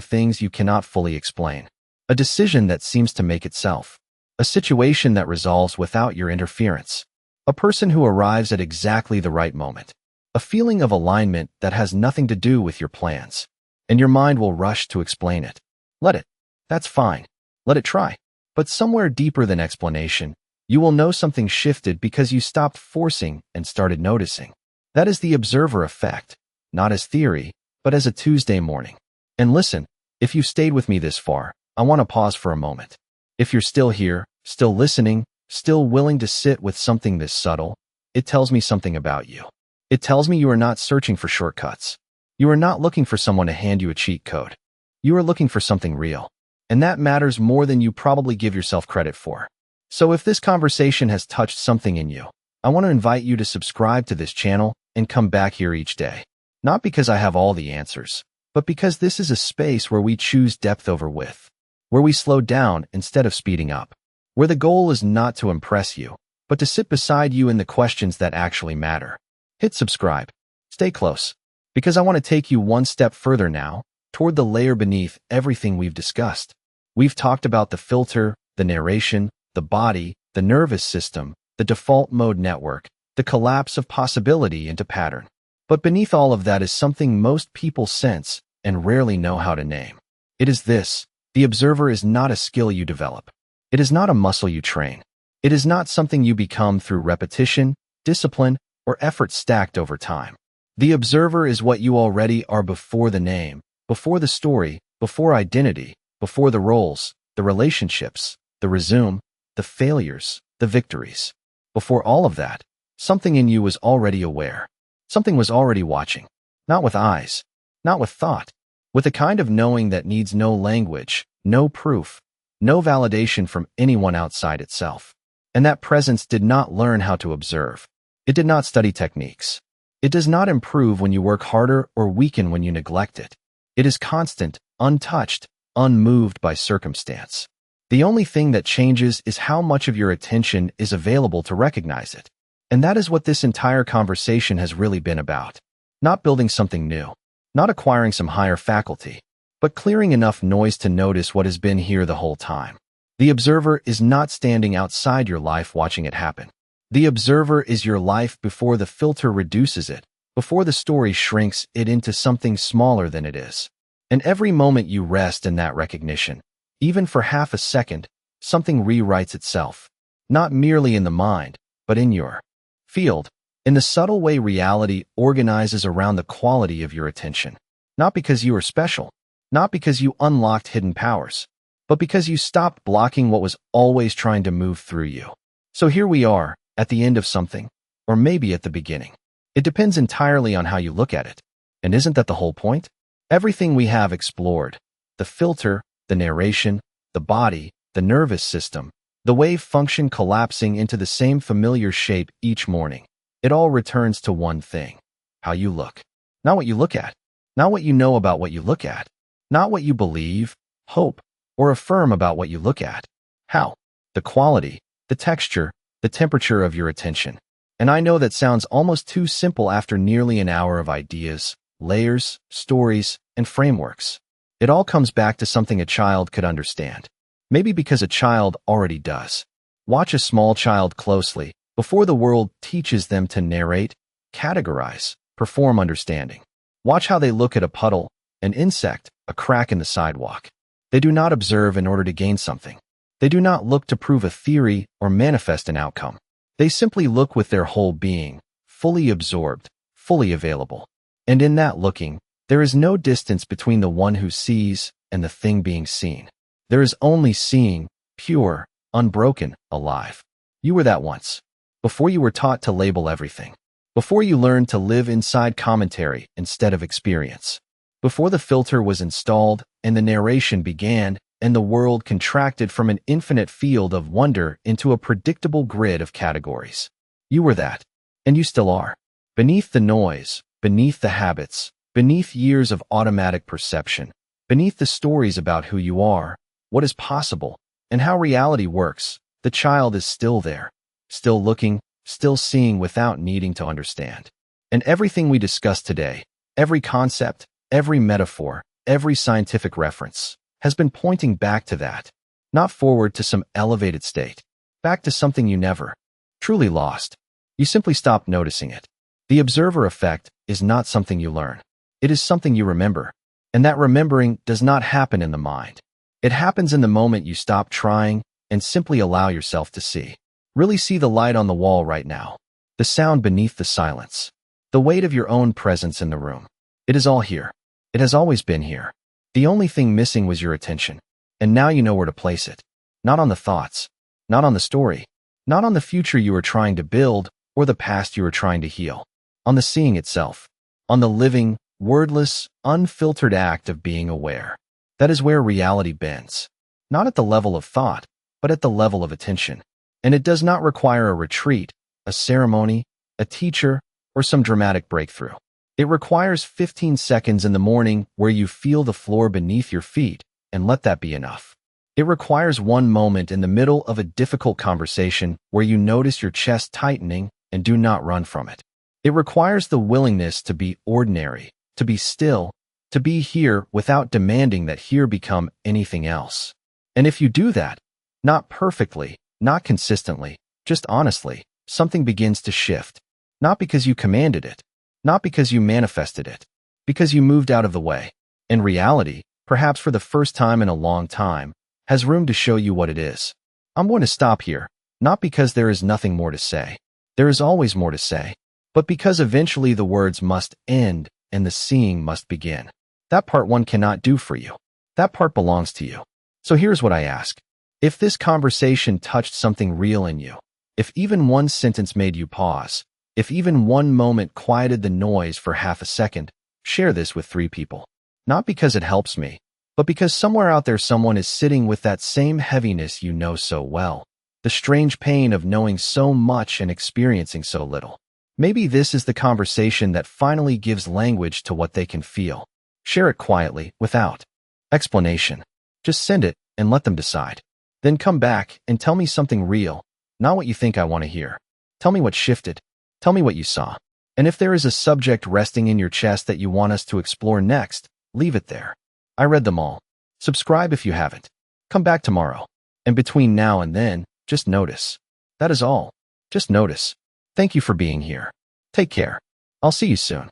things you cannot fully explain. A decision that seems to make itself. a situation that resolves without your interference, a person who arrives at exactly the right moment, a feeling of alignment that has nothing to do with your plans, and your mind will rush to explain it. Let it. That's fine. Let it try. But somewhere deeper than explanation, you will know something shifted because you stopped forcing and started noticing. That is the observer effect, not as theory, but as a Tuesday morning. And listen, if you stayed with me this far, I want to pause for a moment. If you're still here, still listening, still willing to sit with something this subtle, it tells me something about you. It tells me you are not searching for shortcuts. You are not looking for someone to hand you a cheat code. You are looking for something real. And that matters more than you probably give yourself credit for. So if this conversation has touched something in you, I want to invite you to subscribe to this channel and come back here each day. Not because I have all the answers, but because this is a space where we choose depth over width, where we slow down instead of speeding up, where the goal is not to impress you, but to sit beside you in the questions that actually matter. Hit subscribe. Stay close, because I want to take you one step further now, toward the layer beneath everything we've discussed. We've talked about the filter, the narration, the body, the nervous system, the default mode network, the collapse of possibility into pattern. But beneath all of that is something most people sense and rarely know how to name. It is this: the observer is not a skill you develop. It is not a muscle you train. It is not something you become through repetition, discipline, or effort stacked over time. The observer is what you already are before the name, before the story, before identity, before the roles, the relationships, the resume, the failures, the victories. Before all of that, something in you was already aware. Something was already watching. Not with eyes, not with thought, with a kind of knowing that needs no language, no proof, no validation from anyone outside itself. And that presence did not learn how to observe. It did not study techniques. It does not improve when you work harder or weaken when you neglect it. It is constant, untouched, unmoved by circumstance. The only thing that changes is how much of your attention is available to recognize it. And that is what this entire conversation has really been about. Not building something new, not acquiring some higher faculty, but clearing enough noise to notice what has been here the whole time. The observer is not standing outside your life watching it happen. The observer is your life before the filter reduces it, before the story shrinks it into something smaller than it is. And every moment you rest in that recognition, even for half a second, something rewrites itself, not merely in the mind, but in your field, in the subtle way reality organizes around the quality of your attention. Not because you are special, not because you unlocked hidden powers, but because you stopped blocking what was always trying to move through you. So here we are, at the end of something, or maybe at the beginning. It depends entirely on how you look at it. And isn't that the whole point? Everything we have explored, the filter, the narration, the body, the nervous system, the wave function collapsing into the same familiar shape each morning, it all returns to one thing: how you look. Not what you look at, not what you know about what you look at, not what you believe, hope, or affirm about what you look at. How? The quality, the texture, the temperature of your attention. And I know that sounds almost too simple after nearly an hour of ideas, layers, stories, and frameworks. It all comes back to something a child could understand. Maybe because a child already does. Watch a small child closely before the world teaches them to narrate, categorize, perform understanding. Watch how they look at a puddle, an insect, a crack in the sidewalk. They do not observe in order to gain something. They do not look to prove a theory or manifest an outcome. They simply look with their whole being, fully absorbed, fully available. And in that looking, there is no distance between the one who sees and the thing being seen. There is only seeing, pure, unbroken, alive. You were that once. Before you were taught to label everything. Before you learned to live inside commentary instead of experience. Before the filter was installed and the narration began and the world contracted from an infinite field of wonder into a predictable grid of categories. You were that. And you still are. Beneath the noise, beneath the habits, beneath years of automatic perception, beneath the stories about who you are, what is possible, and how reality works, the child is still there, still looking, still seeing without needing to understand. And everything we discussed today, every concept, every metaphor, every scientific reference, has been pointing back to that. not forward to some elevated state, back to something you never truly lost. You simply stopped noticing it. The observer effect is not something you learn. It is something you remember. And that remembering does not happen in the mind. It happens in the moment you stop trying and simply allow yourself to see. Really see the light on the wall right now. The sound beneath the silence. The weight of your own presence in the room. It is all here. It has always been here. The only thing missing was your attention. And now you know where to place it. Not on the thoughts. Not on the story. Not on the future you were trying to build or the past you were trying to heal. On the seeing itself. On the living, wordless, unfiltered act of being aware. That is where reality bends. Not at the level of thought, but at the level of attention. And it does not require a retreat, a ceremony, a teacher, or some dramatic breakthrough. It requires 15 seconds in the morning where you feel the floor beneath your feet, and let that be enough. It requires one moment in the middle of a difficult conversation where you notice your chest tightening and do not run from it. It requires the willingness to be ordinary, to be still, to be here without demanding that here become anything else. And if you do that, not perfectly, not consistently, just honestly, something begins to shift. Not because you commanded it, not because you manifested it, because you moved out of the way. And reality, perhaps for the first time in a long time, has room to show you what it is. I'm going to stop here, not because there is nothing more to say. There is always more to say, but because eventually the words must end and the seeing must begin. That part one cannot do for you. That part belongs to you. So here's what I ask. If this conversation touched something real in you, if even one sentence made you pause, if even one moment quieted the noise for half a second, share this with 3 people. Not because it helps me, but because somewhere out there someone is sitting with that same heaviness you know so well. The strange pain of knowing so much and experiencing so little. Maybe this is the conversation that finally gives language to what they can feel. Share it quietly, without explanation. Just send it and let them decide. Then come back and tell me something real, not what you think I want to hear. Tell me what shifted. Tell me what you saw. And if there is a subject resting in your chest that you want us to explore next, leave it there. I read them all. Subscribe if you haven't. Come back tomorrow. And between now and then, just notice. That is all. Just notice. Thank you for being here. Take care. I'll see you soon.